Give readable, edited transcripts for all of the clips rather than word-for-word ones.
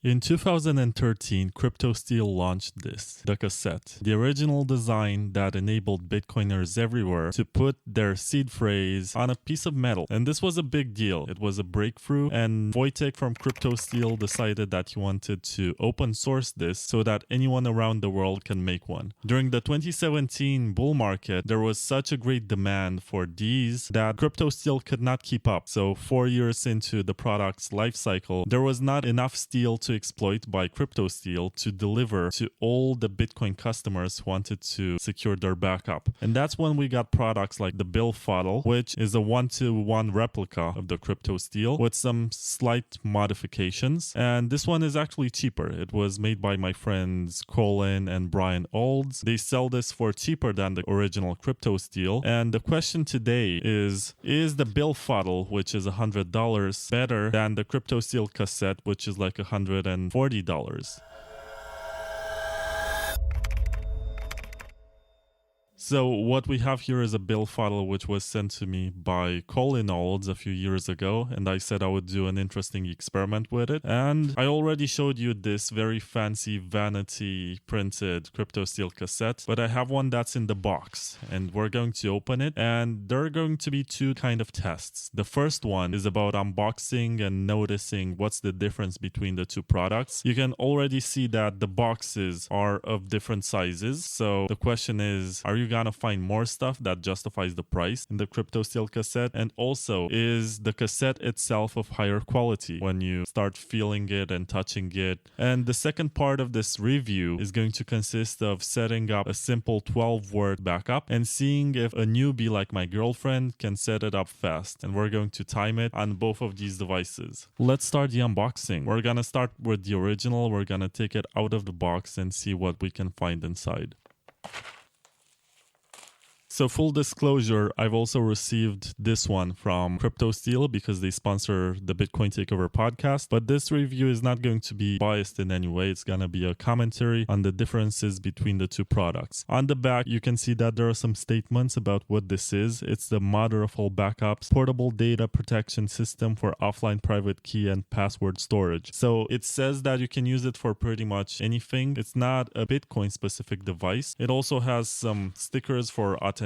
In 2013, Cryptosteel launched the cassette, the original design that enabled Bitcoiners everywhere to put their seed phrase on a piece of metal. And this was a big deal. It was a breakthrough, and Wojtek from Cryptosteel decided that he wanted to open source this so that anyone around the world can make one. During the 2017 bull market, there was such a great demand for these that Cryptosteel could not keep up. So 4 years into the product's life cycle, there was not enough steel to exploit by Cryptosteel to deliver to all the Bitcoin customers who wanted to secure their backup. And that's when we got products like the Billfodl, which is a 1-to-1 replica of the Cryptosteel with some slight modifications. And this one is actually cheaper. It was made by my friends Colin and Brian Olds. They sell this for cheaper than the original Cryptosteel. And the question today is the Billfodl, which is $100, better than the Cryptosteel cassette, which is like $140? So what we have here is a Billfodl which was sent to me by Colin Olds a few years ago, and I said I would do an interesting experiment with it. And I already showed you this very fancy vanity printed Cryptosteel cassette, but I have one that's in the box, and we're going to open it, and there are going to be two kind of tests. The first one is about unboxing and noticing what's the difference between the two products. You can already see that the boxes are of different sizes, so the question is, are you gonna find more stuff that justifies the price in the Cryptosteel cassette? And also, is the cassette itself of higher quality when you start feeling it and touching it? And the second part of this review is going to consist of setting up a simple 12-word backup and seeing if a newbie like my girlfriend can set it up fast. And we're going to time it on both of these devices. Let's start the unboxing. We're gonna start with the original. We're gonna take it out of the box and see what we can find inside. So full disclosure, I've also received this one from Cryptosteel because they sponsor the Bitcoin Takeover podcast. But this review is not going to be biased in any way. It's going to be a commentary on the differences between the two products. On the back, you can see that there are some statements about what this is. It's the mother of all backups, portable data protection system for offline private key and password storage. So it says that you can use it for pretty much anything. It's not a Bitcoin specific device. It also has some stickers for authentication,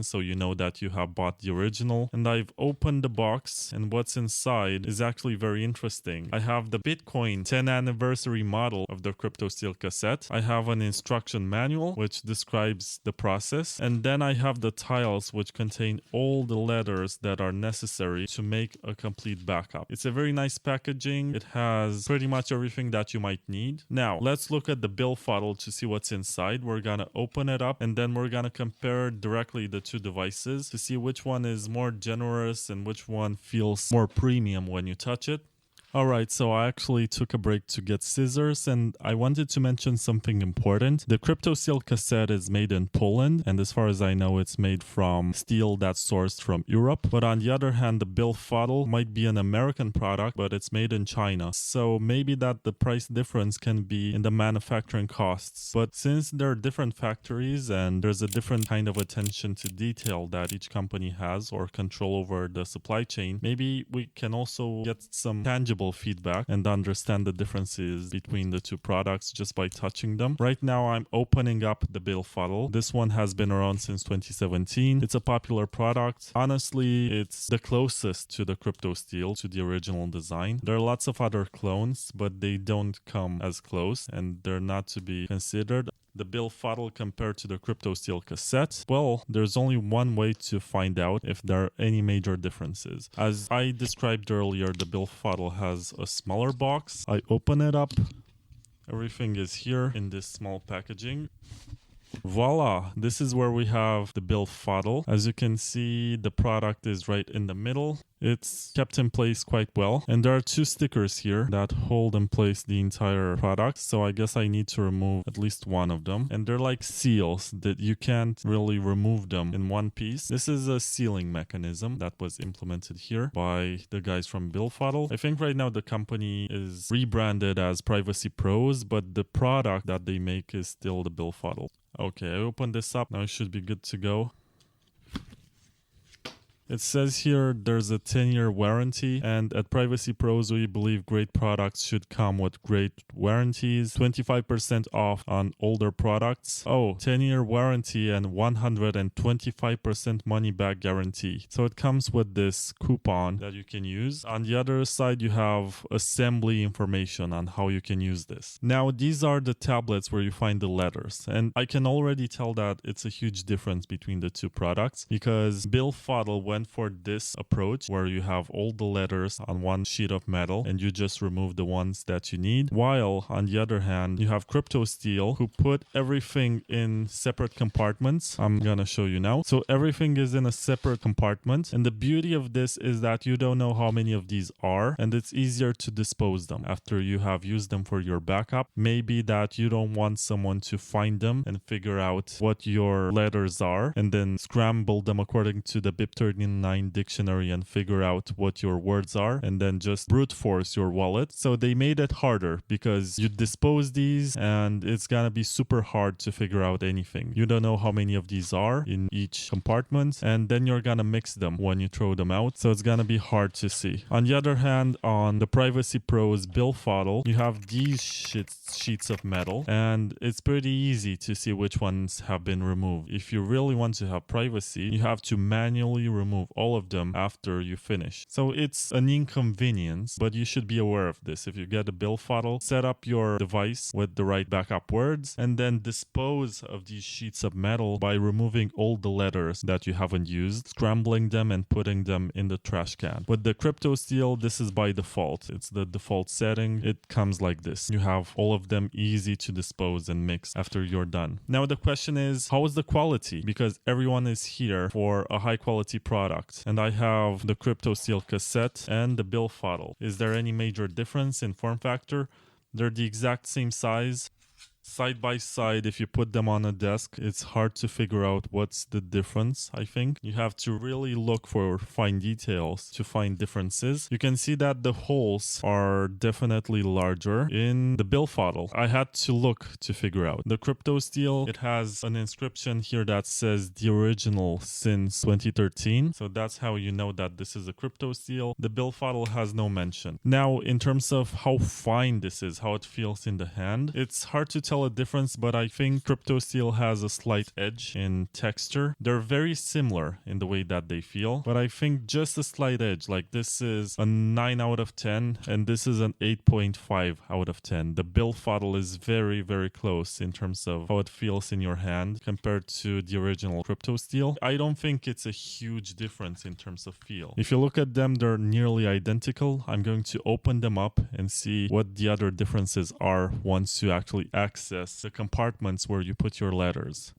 so you know that you have bought the original. And I've opened the box, and what's inside is actually very interesting. I have the Bitcoin 10th anniversary model of the Cryptosteel cassette. I have an instruction manual which describes the process, and then I have the tiles which contain all the letters that are necessary to make a complete backup. It's a very nice packaging. It has pretty much everything that you might need. Now let's look at the Billfodl to see what's inside. We're gonna open it up, and then we're gonna compare directly the two devices to see which one is more generous and which one feels more premium when you touch it. Alright, so I actually took a break to get scissors, and I wanted to mention something important. The Cryptosteel cassette is made in Poland, and as far as I know, it's made from steel that's sourced from Europe. But on the other hand, the Billfodl might be an American product, but it's made in China. So maybe that the price difference can be in the manufacturing costs. But since there are different factories and there's a different kind of attention to detail that each company has or control over the supply chain, maybe we can also get some tangible feedback and understand the differences between the two products just by touching them. Right now I'm opening up the Billfodl. This one has been around since 2017. It's a popular product. Honestly, it's the closest to the Cryptosteel, to the original design. There are lots of other clones, but they don't come as close and they're not to be considered. The Billfodl compared to the Cryptosteel cassette? Well, there's only one way to find out if there are any major differences. As I described earlier, the Billfodl has a smaller box. I open it up. Everything is here in this small packaging. Voila! This is where we have the Billfodl. As you can see, the product is right in the middle. It's kept in place quite well. And there are two stickers here that hold in place the entire product. So I guess I need to remove at least one of them. And they're like seals that you can't really remove them in one piece. This is a sealing mechanism that was implemented here by the guys from Billfodl. I think right now the company is rebranded as Privacy Pros, but the product that they make is still the Billfodl. Okay, I opened this up. Now it should be good to go. It says here there's a 10-year warranty, and at Privacy Pros, we believe great products should come with great warranties, 25% off on older products. 10-year warranty and 125% money back guarantee. So it comes with this coupon that you can use. On the other side, you have assembly information on how you can use this. Now, these are the tablets where you find the letters, and I can already tell that it's a huge difference between the two products, because Billfodl went for this approach where you have all the letters on one sheet of metal and you just remove the ones that you need, while on the other hand you have Cryptosteel, who put everything in separate compartments. I'm gonna show you now. So everything is in a separate compartment, and the beauty of this is that you don't know how many of these are, and it's easier to dispose them after you have used them for your backup. Maybe that you don't want someone to find them and figure out what your letters are and then scramble them according to the BIP39 dictionary and figure out what your words are and then just brute force your wallet. So they made it harder because you dispose these and it's gonna be super hard to figure out anything. You don't know how many of these are in each compartment, and then you're gonna mix them when you throw them out, so it's gonna be hard to see. On the other hand, on the Privacy Pros Billfodl, you have these sheets of metal, and it's pretty easy to see which ones have been removed. If you really want to have privacy, you have to manually remove all of them after you finish. So it's an inconvenience, but you should be aware of this. If you get a Billfodl, set up your device with the right backup words and then dispose of these sheets of metal by removing all the letters that you haven't used, scrambling them and putting them in the trash can. With the Cryptosteel, this is by default. It's the default setting. It comes like this. You have all of them easy to dispose and mix after you're done. Now the question is, how is the quality? Because everyone is here for a high quality product, and I have the Cryptosteel Cassette and the Billfodl. Is there any major difference in form factor? They're the exact same size. Side by side, if you put them on a desk, it's hard to figure out what's the difference, I think. You have to really look for fine details to find differences. You can see that the holes are definitely larger in the Billfodl. I had to look to figure out. The Cryptosteel, it has an inscription here that says the original since 2013. So that's how you know that this is a Cryptosteel. The Billfodl has no mention. Now, in terms of how fine this is, how it feels in the hand, it's hard to tell a difference, but I think Cryptosteel has a slight edge in texture. They're very similar in the way that they feel, but I think just a slight edge. Like this is a 9 out of 10 and this is an 8.5 out of 10. The Billfodl is very, very close in terms of how it feels in your hand compared to the original Cryptosteel. I don't think it's a huge difference in terms of feel. If you look at them, they're nearly identical. I'm going to open them up and see what the other differences are once you actually access the compartments where you put your letters.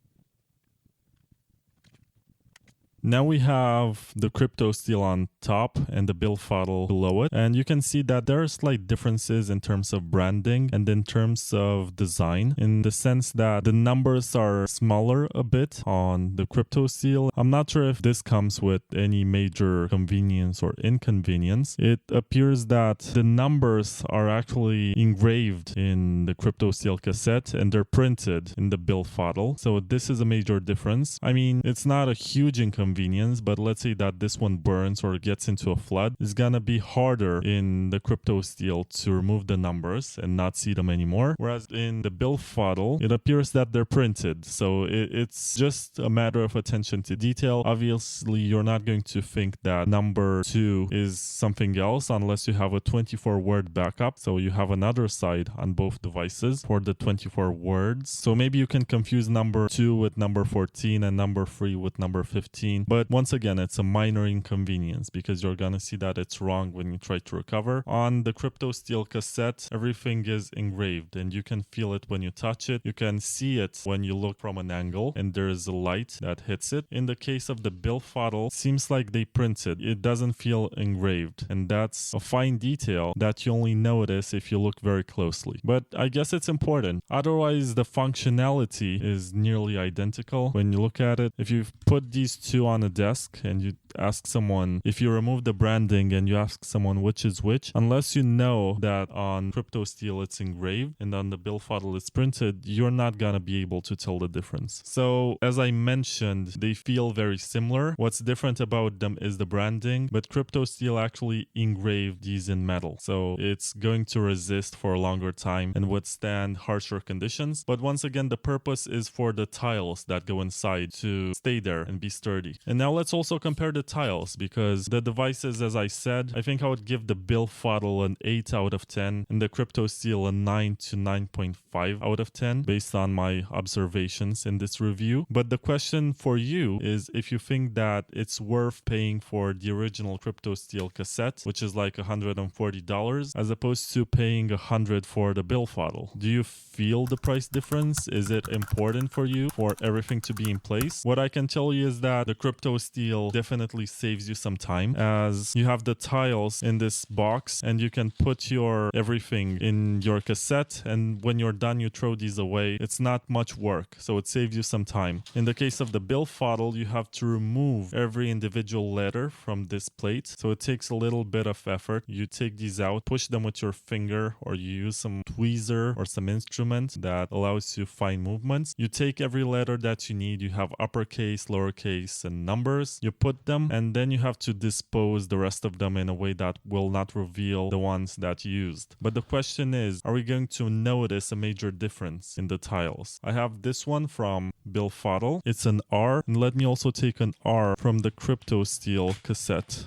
Now we have the Cryptosteel on top and the Billfodl below it, and you can see that there are slight differences in terms of branding and in terms of design, in the sense that the numbers are smaller a bit on the Cryptosteel. I'm not sure if this comes with any major convenience or inconvenience. It appears that the numbers are actually engraved in the Cryptosteel Cassette and they're printed in the Billfodl. So this is a major difference. I mean, it's not a huge inconvenience, but let's say that this one burns or gets into a flood. It's gonna be harder in the Cryptosteel to remove the numbers and not see them anymore, whereas in the Billfodl it appears that they're printed, so it's just a matter of attention to detail. Obviously you're not going to think that number 2 is something else unless you have a 24-word backup, so you have another side on both devices for the 24 words. So maybe you can confuse number 2 with number 14 and number 3 with number 15. But once again, it's a minor inconvenience because you're gonna see that it's wrong when you try to recover. On the Cryptosteel Cassette, everything is engraved and you can feel it when you touch it. You can see it when you look from an angle and there's a light that hits it. In the case of the Billfodl, it seems like they printed. It doesn't feel engraved, and that's a fine detail that you only notice if you look very closely. But I guess it's important. Otherwise, the functionality is nearly identical when you look at it. If you put these two on a desk and you ask someone, if you remove the branding and you ask someone which is which, unless you know that on Cryptosteel it's engraved and on the Billfodl it's printed, you're not gonna be able to tell the difference. So as I mentioned, they feel very similar. What's different about them is the branding, but Cryptosteel actually engraved these in metal. So it's going to resist for a longer time and withstand harsher conditions. But once again, the purpose is for the tiles that go inside to stay there and be sturdy. And now let's also compare the tiles, because the devices, as I said, I think I would give the Billfodl an 8 out of 10 and the Cryptosteel a 9 to 9.5 out of 10 based on my observations in this review. But the question for you is if you think that it's worth paying for the original Cryptosteel cassette, which is like $140, as opposed to paying $100 for the Billfodl. Do you feel the price difference? Is it important for you for everything to be in place? What I can tell you is that the Cryptosteel definitely saves you some time, as you have the tiles in this box and you can put your everything in your cassette, and when you're done you throw these away. It's not much work, so it saves you some time. In the case of the Billfodl, you have to remove every individual letter from this plate, so it takes a little bit of effort. You take these out, push them with your finger, or you use some tweezer or some instrument that allows you fine movements. You take every letter that you need. You have uppercase, lowercase, and numbers. You put them, and then you have to dispose the rest of them in a way that will not reveal the ones that you used. But the question is, are we going to notice a major difference in the tiles? I have this one from Billfodl. It's an R, and let me also take an R from the Cryptosteel cassette.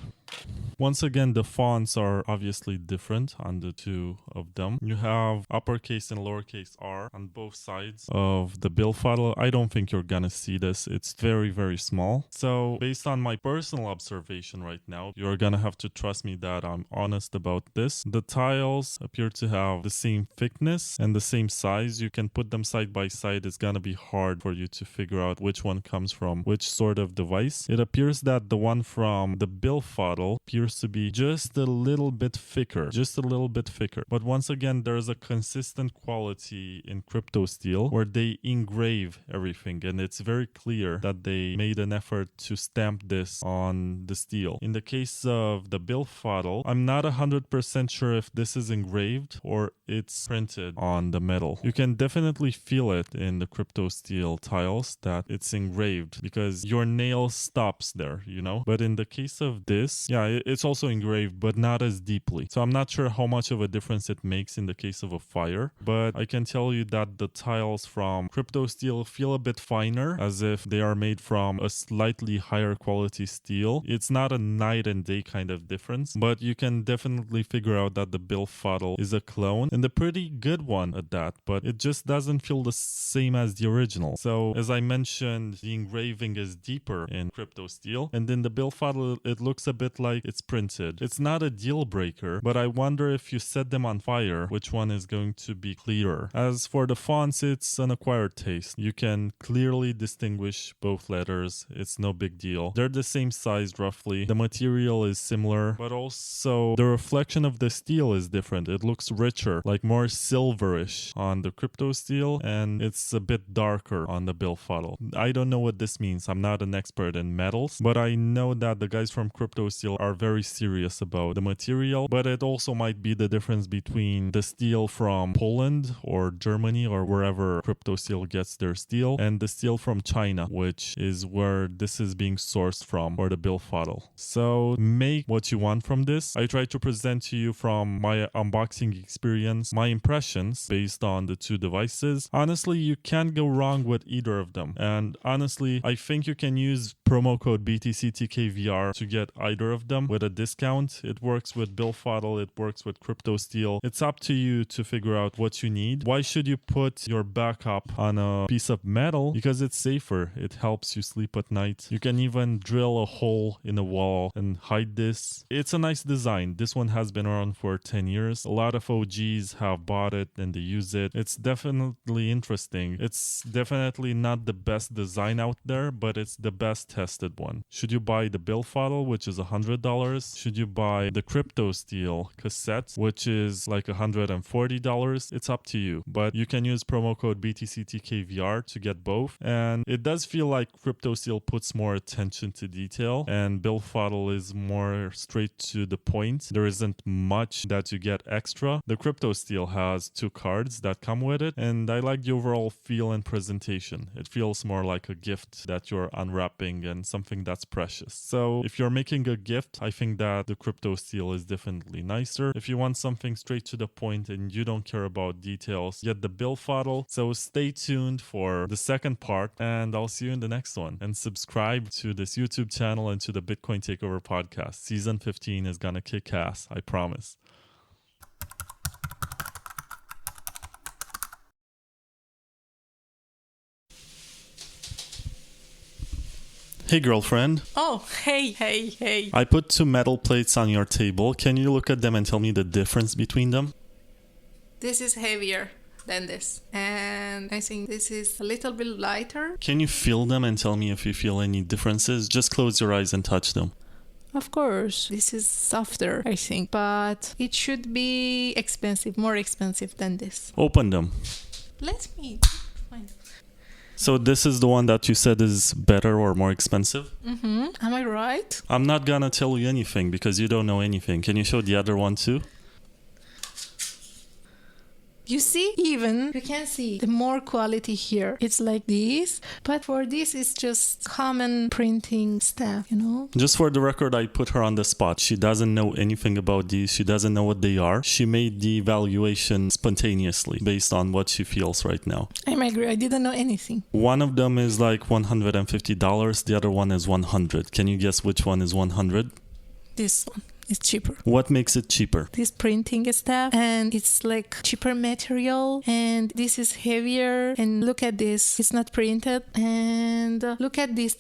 Once again, the fonts are obviously different on the two of them. You have uppercase and lowercase r on both sides of the Billfodl. I don't think you're gonna see this. It's very, very small. So based on my personal observation right now, you're gonna have to trust me that I'm honest about this. The tiles appear to have the same thickness and the same size. You can put them side by side. It's gonna be hard for you to figure out which one comes from which sort of device. It appears that the one from the Billfodl appears to be just a little bit thicker, But once again, there's a consistent quality in Cryptosteel where they engrave everything, and it's very clear that they made an effort to stamp this on the steel. In the case of the Billfodl, I'm not 100% sure if this is engraved or it's printed on the metal. You can definitely feel it in the Cryptosteel tiles that it's engraved, because your nail stops there, you know? But in the case of this, yeah, it's also engraved, but not as deeply. So I'm not sure how much of a difference it makes in the case of a fire, but I can tell you that the tiles from Cryptosteel feel a bit finer, as if they are made from a slightly higher quality steel. It's not a night and day kind of difference, but you can definitely figure out that the Billfodl is a clone, and a pretty good one at that, but it just doesn't feel the same as the original. So as I mentioned, the engraving is deeper in Cryptosteel, and in the Billfodl it looks a bit like it's printed. It's not a deal breaker, but I wonder if you set them on fire, which one is going to be clearer. As for the fonts, it's an acquired taste. You can clearly distinguish both letters. It's no big deal. They're the same size roughly. The material is similar, but also the reflection of the steel is different. It looks richer, like more silverish on the Cryptosteel, and it's a bit darker on the Billfodl. I don't know what this means. I'm not an expert in metals, but I know that the guys from Cryptosteel are very serious about the material, but it also might be the difference between the steel from Poland or Germany or wherever Cryptosteel gets their steel, and the steel from China, which is where this is being sourced from for the Billfodl. So make what you want from this. I try to present to you from my unboxing experience, my impressions based on the two devices. Honestly, you can't go wrong with either of them, and honestly, I think you can use promo code BTCTKVR to get either of them with a discount. It works with Billfodl, it works with Cryptosteel. It's up to you to figure out what you need. Why should you put your backup on a piece of metal? Because it's safer. It helps you sleep at night. You can even drill a hole in a wall and hide this. It's a nice design. This one has been around for 10 years. A lot of OGs have bought it and they use it. It's definitely interesting. It's definitely not the best design out there, but it's the best tested one. Should you buy the Billfodl, which is $100, $50? Should you buy the Cryptosteel Cassette, which is like $140? It's up to you. But you can use promo code BTCTKVR to get both. And it does feel like Cryptosteel puts more attention to detail, and Billfodl is more straight to the point. There isn't much that you get extra. The Cryptosteel has 2 cards that come with it, and I like the overall feel and presentation. It feels more like a gift that you're unwrapping and something that's precious. So if you're making a gift, I think that the Cryptosteel is definitely nicer. If you want something straight to the point and you don't care about details, get the Billfodl. So stay tuned for the second part, and I'll see you in the next one. And subscribe to this YouTube channel and to the Bitcoin Takeover podcast. Season 15 is gonna kick ass, I promise. Hey girlfriend. Oh, hey. I put 2 metal plates on your table. Can you look at them and tell me the difference between them? This is heavier than this. And I think this is a little bit lighter. Can you feel them and tell me if you feel any differences? Just close your eyes and touch them. Of course, this is softer, I think. But it should be expensive, more expensive than this. Open them. Let me find. So this is the one that you said is better or more expensive? Mm-hmm. Am I right? I'm not gonna tell you anything because you don't know anything. Can you show the other one too? You see, even you can see the more quality here. It's like this, but for this it's just common printing stuff, Just for the record, I put her on the spot. She doesn't know anything about these. She doesn't know what they are. She made the evaluation spontaneously based on what she feels right now. I agree. I didn't know anything. One of them is like $150. The other one is $100. Can you guess which one is $100? This one. It's cheaper. What makes it cheaper? This printing stuff, and it's like cheaper material, and this is heavier, and look at this, it's not printed, and look at this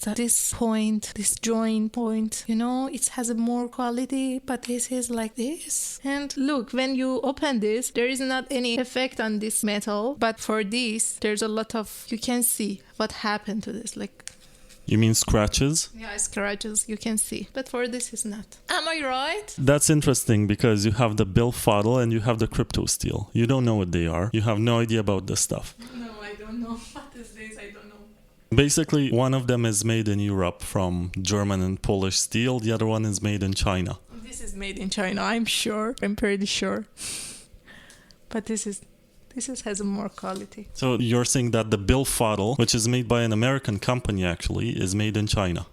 point, this joint point, it has a more quality, but this is like this. And look, when you open this, there is not any effect on this metal, but for this there's a lot of, you can see what happened to this, like. You mean scratches? Yeah, scratches, you can see. But for this is not. Am I right? That's interesting because you have the Billfodl and you have the Cryptosteel. You don't know what they are. You have no idea about this stuff. No, I don't know. What is this? I don't know. Basically, one of them is made in Europe from German and Polish steel. The other one is made in China. This is made in China, I'm sure. I'm pretty sure. But this has more quality. So you're saying that the Billfodl, which is made by an American company actually, is made in China?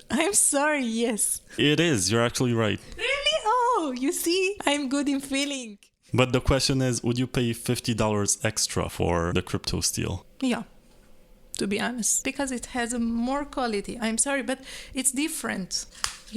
I'm sorry, yes. It is. You're actually right. Really? Oh, you see? I'm good in feeling. But the question is, would you pay $50 extra for the Cryptosteel? Yeah, to be honest. Because it has more quality. I'm sorry, but it's different.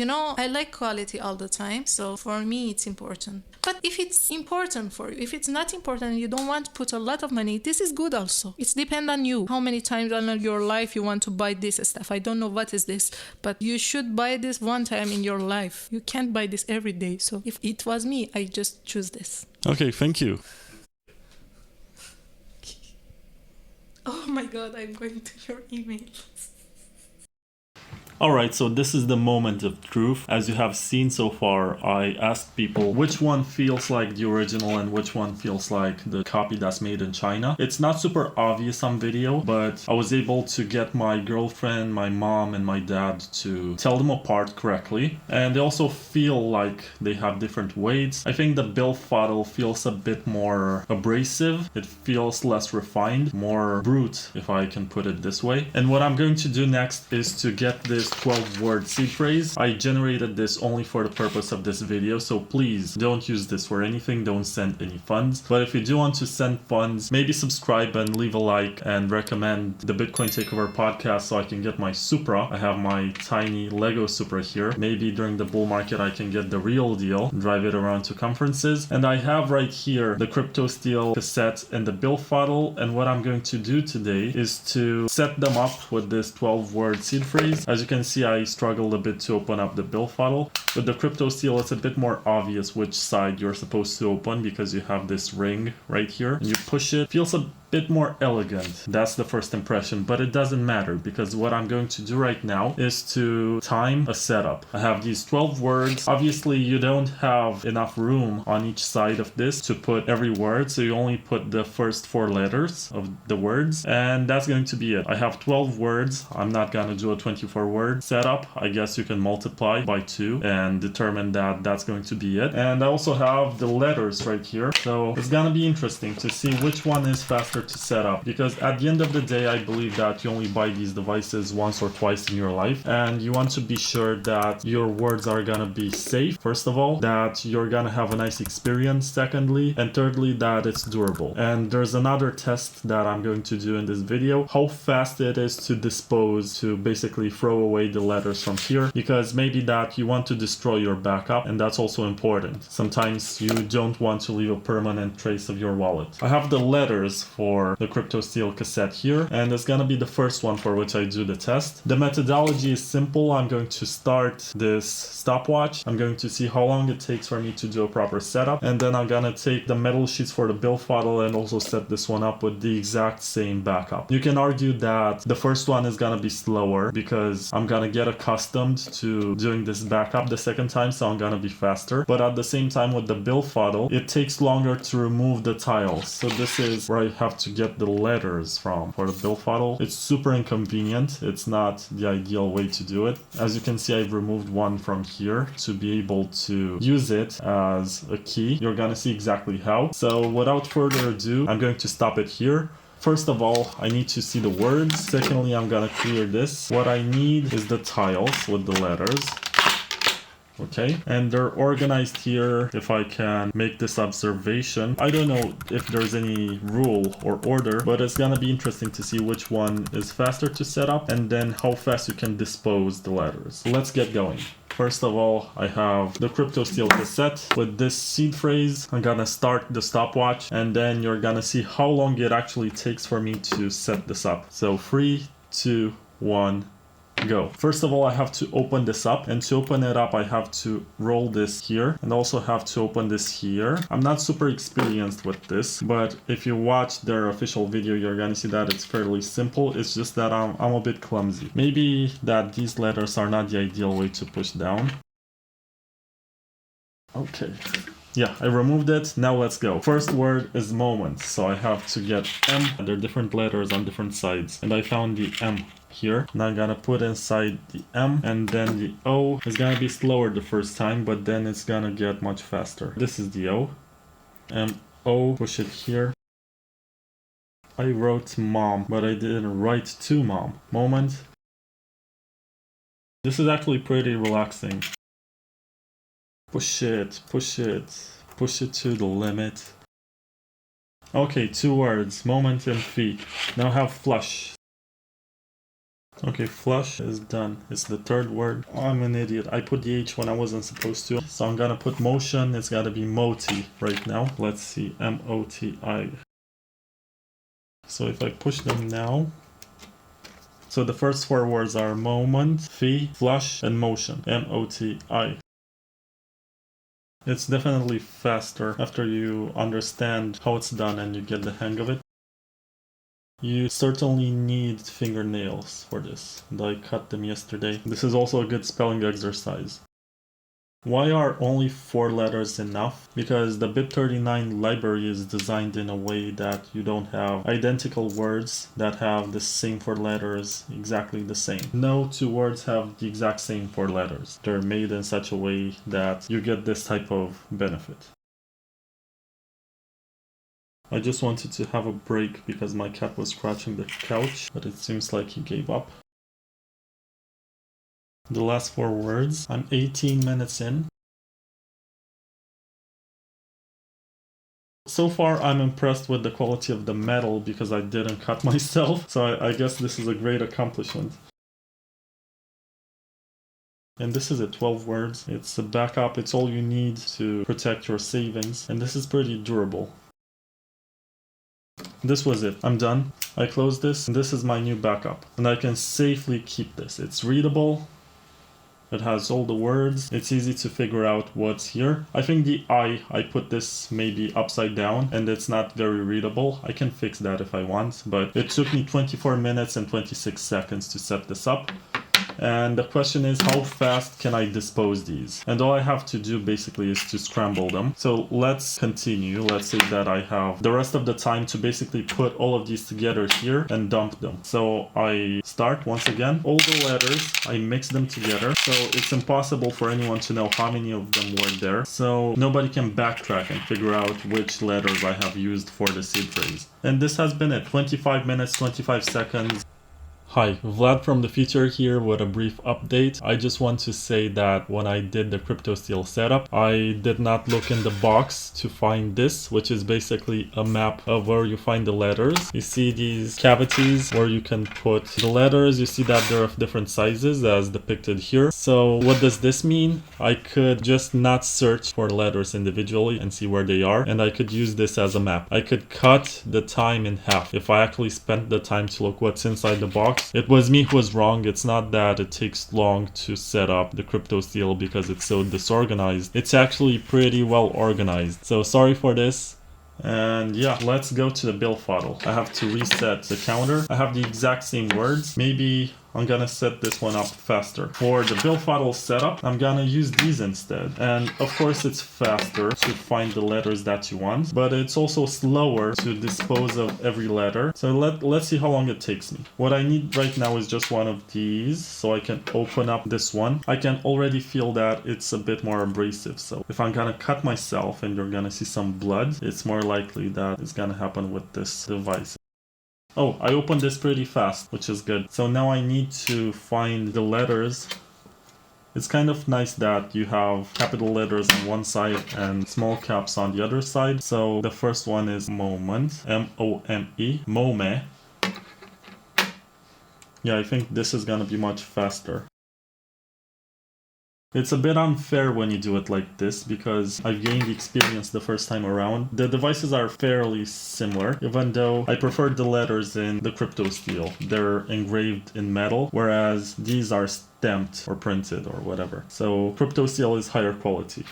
I like quality all the time, so for me it's important. But if it's important for you, if it's not important and you don't want to put a lot of money, this is good also. It's depend on you. How many times in your life you want to buy this stuff. I don't know what is this, but you should buy this one time in your life. You can't buy this every day. So if it was me, I just choose this. Okay, thank you. Oh my God, I'm going to your email. Alright, so this is the moment of truth. As you have seen so far, I asked people which one feels like the original and which one feels like the copy that's made in China. It's not super obvious on video, but I was able to get my girlfriend, my mom, and my dad to tell them apart correctly. And they also feel like they have different weights. I think the Billfodl feels a bit more abrasive. It feels less refined, more brute, if I can put it this way. And what I'm going to do next is to get this 12-word seed phrase. I generated this only for the purpose of this video, so please don't use this for anything, don't send any funds. But if you do want to send funds, maybe subscribe and leave a like and recommend the Bitcoin Takeover podcast so I can get my Supra. I have my tiny Lego Supra here. Maybe during the bull market I can get the real deal, drive it around to conferences. And I have right here the Cryptosteel Cassette and the Billfodl, and what I'm going to do today is to set them up with this 12-word seed phrase. As you can see, I struggled a bit to open up the Billfodl. With the Cryptosteel, it's a bit more obvious which side you're supposed to open because you have this ring right here. And you push it. Feels a bit more elegant. That's the first impression, but it doesn't matter because what I'm going to do right now is to time a setup. I have these 12 words. Obviously, you don't have enough room on each side of this to put every word, so you only put the first 4 letters of the words, and that's going to be it. I have 12 words. I'm not gonna do a 24 word setup. I guess you can multiply by 2 and determine that that's going to be it. And I also have the letters right here, so it's gonna be interesting to see which one is faster to set up, because at the end of the day, I believe that you only buy these devices once or twice in your life, and you want to be sure that your words are gonna be safe, first of all, that you're gonna have a nice experience, secondly, and thirdly, that it's durable. And there's another test that I'm going to do in this video, how fast it is to dispose, to basically throw away the letters from here, because maybe that you want to destroy your backup, and that's also important. Sometimes you don't want to leave a permanent trace of your wallet. I have the letters for the Cryptosteel cassette here, and it's gonna be the first one for which I do the test. The methodology is simple. I'm going to start this stopwatch. I'm going to see how long it takes for me to do a proper setup, and then I'm gonna take the metal sheets for the Billfodl and also set this one up with the exact same backup. You can argue that the first one is gonna be slower because I'm gonna get accustomed to doing this backup the second time, so I'm gonna be faster. But at the same time with the Billfodl, it takes longer to remove the tiles. So this is where I have to get the letters from for the Billfodl. It's super inconvenient. It's not the ideal way to do it. As you can see, I've removed one from here to be able to use it as a key. You're gonna see exactly how. So without further ado, I'm going to stop it here. First of all, I need to see the words. Secondly, I'm gonna clear this. What I need is the tiles with the letters. Okay, and they're organized here. If I can make this observation, I don't know if there's any rule or order, but it's gonna be interesting to see which one is faster to set up and then how fast you can dispose the letters. Let's get going. First of all, I have the Cryptosteel cassette with this seed phrase. I'm gonna start the stopwatch and then you're gonna see how long it actually takes for me to set this up. So 3, 2, 1, go. First of all, I have to open this up, and to open it up I have to roll this here and also have to open this here. I'm not super experienced with this, but if you watch their official video you're gonna see that it's fairly simple. It's just that I'm a bit clumsy. Maybe that these letters are not the ideal way to push down. Okay. Yeah, I removed it. Now let's go. First word is moment. So I have to get M. There are different letters on different sides. And I found the M here. Now I'm gonna put inside the M, and then the O is gonna be slower the first time, but then it's gonna get much faster. This is the O. M-O, push it here. I wrote mom, but I didn't write to mom. Moment. This is actually pretty relaxing. Push it, push it, push it to the limit. Okay, 2 words, moment and fee. Now have flush. Okay, flush is done. It's the 3rd word. Oh, I'm an idiot. I put the H when I wasn't supposed to. So I'm gonna put motion. It's gotta be moti right now. Let's see, M-O-T-I. So if I push them now. So the first 4 words are moment, fee, flush, and motion. M-O-T-I. It's definitely faster after you understand how it's done and you get the hang of it. You certainly need fingernails for this, and I cut them yesterday. This is also a good spelling exercise. Why are only 4 letters enough? Because the BIP39 library is designed in a way that you don't have identical words that have the same 4 letters exactly the same. No 2 words have the exact same 4 letters. They're made in such a way that you get this type of benefit. I just wanted to have a break because my cat was scratching the couch, but it seems like he gave up. The last 4 words. I'm 18 minutes in. So far, I'm impressed with the quality of the metal because I didn't cut myself, so I guess this is a great accomplishment. And this is it, 12 words. It's a backup, it's all you need to protect your savings, and this is pretty durable. This was it. I'm done. I close this, and this is my new backup. And I can safely keep this. It's readable. It has all the words. It's easy to figure out what's here. I think the I put this maybe upside down and it's not very readable. I can fix that if I want, but it took me 24 minutes and 26 seconds to set this up. And the question is, how fast can I dispose these? And all I have to do basically is to scramble them. So let's continue. Let's say that I have the rest of the time to basically put all of these together here and dump them. So I start once again, all the letters, I mix them together. So it's impossible for anyone to know how many of them were there. So nobody can backtrack and figure out which letters I have used for the seed phrase. And this has been it, 25 minutes, 25 seconds. Hi, Vlad from the future here with a brief update. I just want to say that when I did the Cryptosteel setup, I did not look in the box to find this, which is basically a map of where you find the letters. You see these cavities where you can put the letters. You see that they're of different sizes as depicted here. So what does this mean? I could just not search for letters individually and see where they are, and I could use this as a map. I could cut the time in half if I actually spent the time to look what's inside the box. It was me who was wrong. It's not that it takes long to set up the Cryptosteel because it's so disorganized. It's actually pretty well organized. So sorry for this. And yeah, let's go to the Billfodl. I have to reset the counter. I have the exact same words. Maybe I'm gonna set this one up faster. For the Billfodl setup, I'm gonna use these instead. And of course it's faster to find the letters that you want, but it's also slower to dispose of every letter. So let's see how long it takes me. What I need right now is just one of these, so I can open up this one. I can already feel that it's a bit more abrasive. So if I'm gonna cut myself and you're gonna see some blood, it's more likely that it's gonna happen with this device. Oh, I opened this pretty fast, which is good. So now I need to find the letters. It's kind of nice that you have capital letters on one side and small caps on the other side. So the first one is moment, M-O-M-E, Mome. Yeah, I think this is gonna be much faster. It's a bit unfair when you do it like this because I've gained the experience the first time around. The devices are fairly similar, even though I prefer the letters in the Cryptosteel. They're engraved in metal, whereas these are stamped or printed or whatever. So Cryptosteel is higher quality.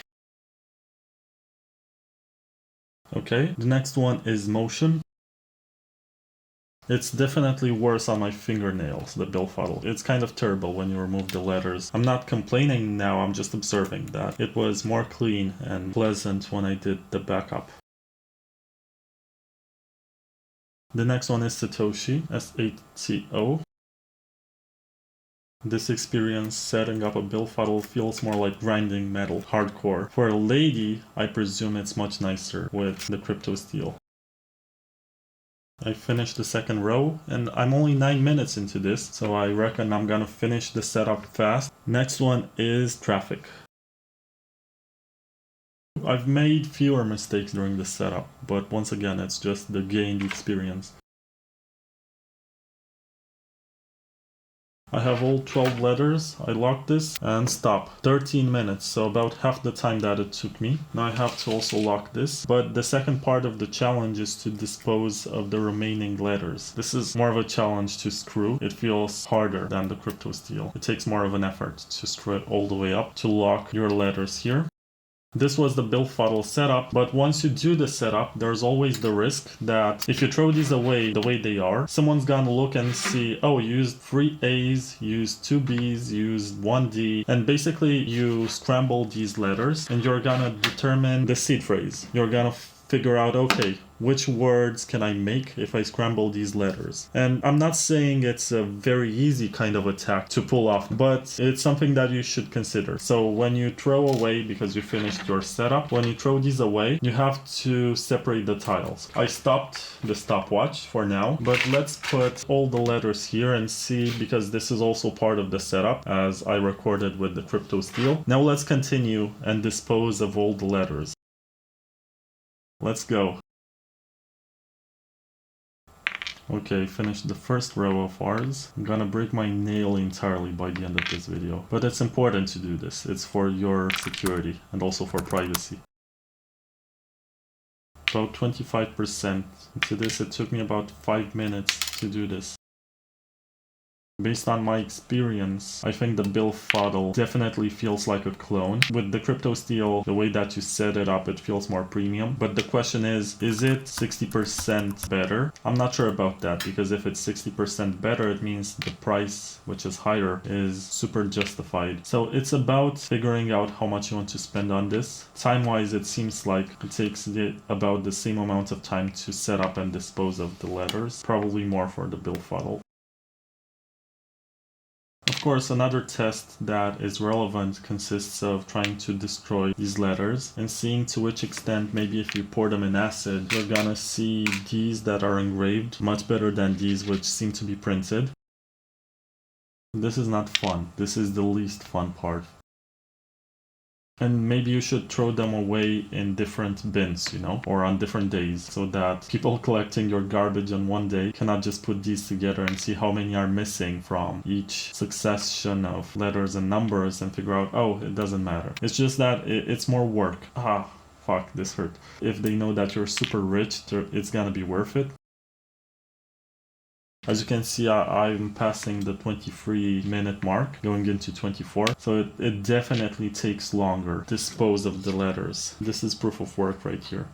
Okay, the next one is motion. It's definitely worse on my fingernails, the Billfodl. It's kind of terrible when you remove the letters. I'm not complaining now, I'm just observing that it was more clean and pleasant when I did the backup. The next one is Satoshi, S-A-T-O. This experience setting up a Billfodl feels more like grinding metal, hardcore. For a lady, I presume it's much nicer with the Cryptosteel. I finished the second row and I'm only 9 minutes into this, so I reckon I'm gonna finish the setup fast. Next one is traffic. I've made fewer mistakes during the setup, but once again it's just the gained experience. I have all 12 letters. I lock this and stop. 13 minutes, so about half the time that it took me. Now I have to also lock this, but the second part of the challenge is to dispose of the remaining letters. This is more of a challenge to screw. It feels harder than the Cryptosteel. It takes more of an effort to screw it all the way up to lock your letters here. This was the Billfodl setup, but once you do the setup, there's always the risk that if you throw these away the way they are, someone's gonna look and see, oh, you used 3 A's, you used 2 B's, you used 1 D, and basically you scramble these letters and you're gonna determine the seed phrase. You're gonna figure out, okay, which words can I make if I scramble these letters? And I'm not saying it's a very easy kind of attack to pull off, but it's something that you should consider. So when you throw away, because you finished your setup, when you throw these away, you have to separate the tiles. I stopped the stopwatch for now, but let's put all the letters here and see, because this is also part of the setup as I recorded with the Cryptosteel. Now let's continue and dispose of all the letters. Let's go. Okay, finished the first row of ours. I'm gonna break my nail entirely by the end of this video. But it's important to do this. It's for your security and also for privacy. About 25% into this. It took me about 5 minutes to do this. Based on my experience, I think the Billfodl definitely feels like a clone. With the Cryptosteel, the way that you set it up, it feels more premium. But the question is it 60% better? I'm not sure about that, because if it's 60% better, it means the price, which is higher, is super justified. So it's about figuring out how much you want to spend on this. Time-wise, it seems like it takes about the same amount of time to set up and dispose of the letters, probably more for the Billfodl. Of course, another test that is relevant consists of trying to destroy these letters and seeing to which extent, maybe if you pour them in acid, you're gonna see these that are engraved much better than these which seem to be printed. This is not fun. This is the least fun part. And maybe you should throw them away in different bins, or on different days, so that people collecting your garbage on one day cannot just put these together and see how many are missing from each succession of letters and numbers and figure out, oh, it doesn't matter. It's just that it's more work. Fuck, this hurt. If they know that you're super rich, it's gonna be worth it. As you can see, I'm passing the 23-minute mark, going into 24. So it definitely takes longer to dispose of the letters. This is proof of work right here.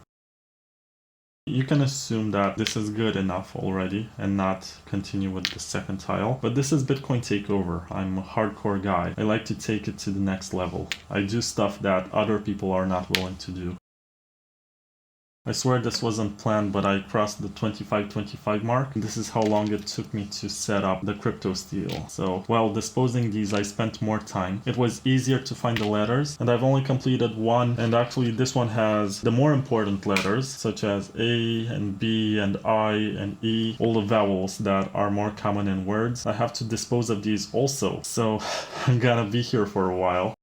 You can assume that this is good enough already and not continue with the second tile. But this is Bitcoin Takeover. I'm a hardcore guy. I like to take it to the next level. I do stuff that other people are not willing to do. I swear this wasn't planned, but I crossed the 25 mark. This is how long it took me to set up the Cryptosteel. So while disposing these, I spent more time. It was easier to find the letters, and I've only completed one, and actually this one has the more important letters, such as A and B and I and E, all the vowels that are more common in words. I have to dispose of these also, so I'm gonna be here for a while.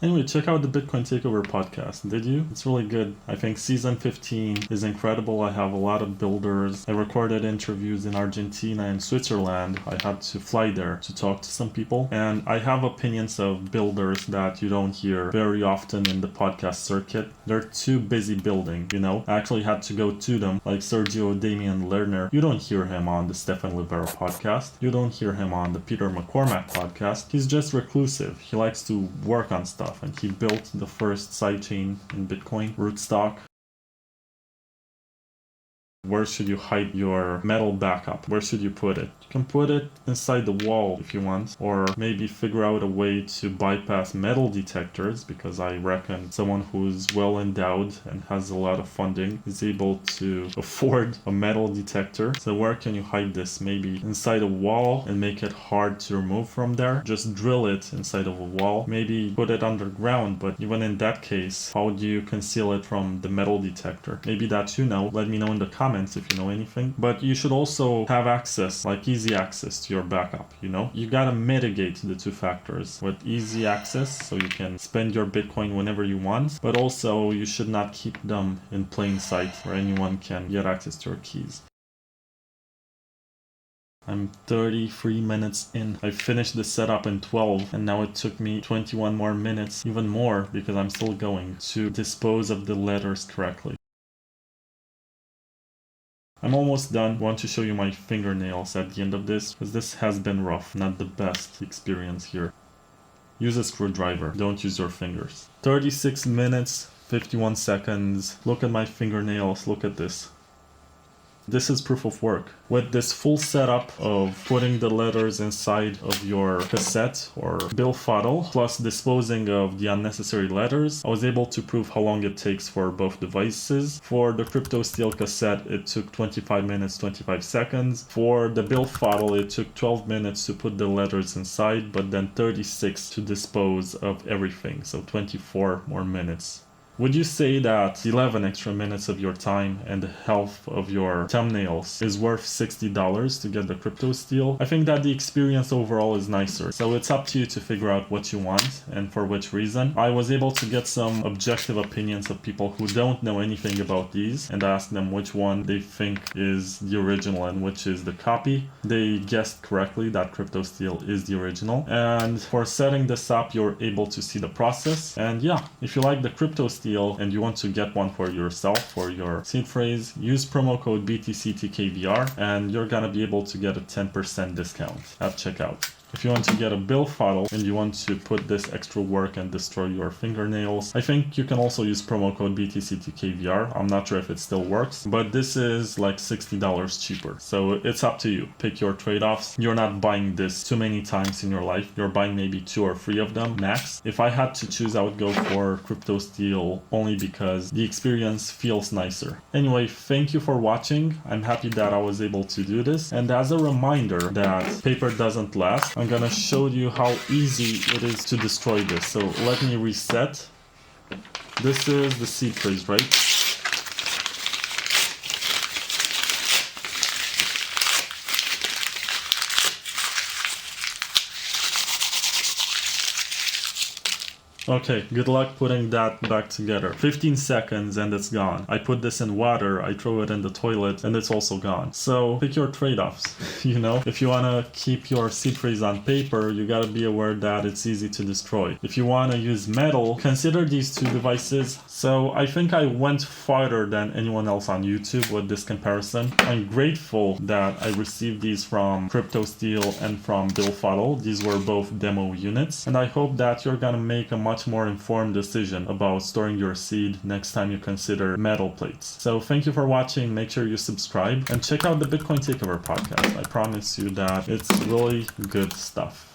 Anyway, check out the Bitcoin Takeover podcast, did you? It's really good. I think season 15 is incredible. I have a lot of builders. I recorded interviews in Argentina and Switzerland. I had to fly there to talk to some people. And I have opinions of builders that you don't hear very often in the podcast circuit. They're too busy building, I actually had to go to them, like Sergio Damian Lerner. You don't hear him on the Stefan Libera podcast. You don't hear him on the Peter McCormack podcast. He's just reclusive. He likes to work on stuff. And he built the first sidechain in Bitcoin, Rootstock. Where should you hide your metal backup? Where should you put it? You can put it inside the wall if you want, or maybe figure out a way to bypass metal detectors, because I reckon someone who's well endowed and has a lot of funding is able to afford a metal detector. So where can you hide this? Maybe inside a wall and make it hard to remove from there. Just drill it inside of a wall. Maybe put it underground, but even in that case, how do you conceal it from the metal detector? Maybe that let me know in the comments if you know anything. But you should also have access, like easy access to your backup, You gotta mitigate the two factors with easy access, so you can spend your Bitcoin whenever you want, but also you should not keep them in plain sight where anyone can get access to your keys. I'm 33 minutes in. I finished the setup in 12, and now it took me 21 more minutes, even more, because I'm still going to dispose of the letters correctly. I'm almost done. I want to show you my fingernails at the end of this, because this has been rough, not the best experience here. Use a screwdriver, don't use your fingers. 36 minutes, 51 seconds. Look at my fingernails, look at this. This is proof of work. With this full setup of putting the letters inside of your cassette or Billfodl, plus disposing of the unnecessary letters, I was able to prove how long it takes for both devices. For the Cryptosteel Cassette, it took 25 minutes, 25 seconds. For the Billfodl, it took 12 minutes to put the letters inside, but then 36 to dispose of everything, so 24 more minutes. Would you say that 11 extra minutes of your time and the health of your thumbnails is worth $60 to get the Cryptosteel? I think that the experience overall is nicer. So it's up to you to figure out what you want and for which reason. I was able to get some objective opinions of people who don't know anything about these and ask them which one they think is the original and which is the copy. They guessed correctly that Cryptosteel is the original. And for setting this up, you're able to see the process. And yeah, if you like the Cryptosteel, Cryptosteel and you want to get one for yourself, for your seed phrase, use promo code BTCTKVR and you're gonna be able to get a 10% discount at checkout. If you want to get a Billfodl and you want to put this extra work and destroy your fingernails, I think you can also use promo code BTCTKVR. I'm not sure if it still works, but this is like $60 cheaper. So it's up to you. Pick your trade-offs. You're not buying this too many times in your life. You're buying maybe 2 or 3 of them max. If I had to choose, I would go for Cryptosteel only because the experience feels nicer. Anyway, thank you for watching. I'm happy that I was able to do this. And as a reminder that paper doesn't last, I'm gonna show you how easy it is to destroy this. So let me reset. This is the seed phrase, right? Okay, good luck putting that back together. 15 seconds and it's gone. I put this in water, I throw it in the toilet, and it's also gone. So pick your trade-offs, you know? If you wanna keep your seed phrase on paper, you gotta be aware that it's easy to destroy. If you wanna use metal, consider these 2 devices. So I think I went farther than anyone else on YouTube with this comparison. I'm grateful that I received these from Cryptosteel and from Billfodl. These were both demo units. And I hope that you're gonna make a much more informed decision about storing your seed next time you consider metal plates. So thank you for watching. Make sure you subscribe and check out the Bitcoin Takeover podcast. I promise you that it's really good stuff.